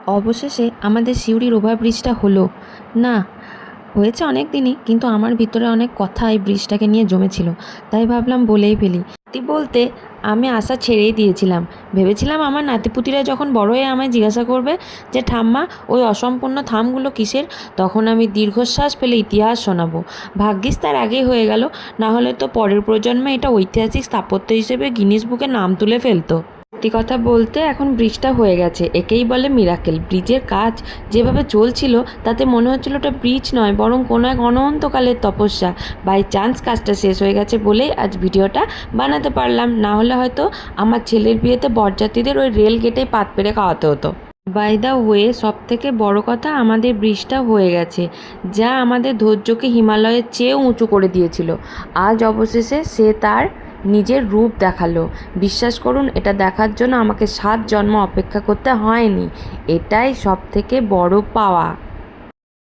অবশেষে আমাদের সিউড়ির ওভারব্রিজটা হলো। না, হয়েছে অনেক দিনই, কিন্তু আমার ভিতরে অনেক কথা এই ব্রিজটাকে নিয়ে জমেছিল, তাই ভাবলাম বলেই ফেলি। সত্যি বলতে আমি আশা ছেড়েই দিয়েছিলাম। ভেবেছিলাম আমার নাতিপুতিরা যখন বড় হয়ে আমায় জিজ্ঞাসা করবে যে ঠাম্মা ওই অসম্পূর্ণ থামগুলো কিসের, তখন আমি দীর্ঘশ্বাস ফেলে ইতিহাস শোনাবো। ভাগ্যিস তার আগেই হয়ে গেল, না হলে তো পরের প্রজন্মে এটা ঐতিহাসিক স্থাপত্য হিসেবে গিনিস বুকে নাম তুলে ফেলতো। সত্যি কথা বলতে এখন ব্রিজটা হয়ে গেছে, একেই বলে মিরাকেল। ব্রিজের কাজ যেভাবে চলছিল তাতে মনে হচ্ছিল ওটা ব্রিজ নয়, বরং কোনো এক অনন্তকালের তপস্যা। বাই চান্স কাজটা শেষ হয়ে গেছে বলেই আজ ভিডিওটা বানাতে পারলাম, না হলে হয়তো আমার ছেলের বিয়েতে বরযাত্রীদের ওই রেল গেটেই পাত পেরে খাওয়াতে হতো। বাই দ্য ওয়ে, সব থেকে বড় কথা আমাদের ব্রিজটা হয়ে গেছে, যা আমাদের ধৈর্যকে হিমালয়ের চেয়েও উঁচু করে দিয়েছিল। আজ অবশেষে সে তার নিজের রূপ দেখালো। বিশ্বাস করুন, এটা দেখার জন্য আমাকে 7 জন্ম অপেক্ষা করতে হয়নি। এটাই সব থেকে বড় পাওয়া।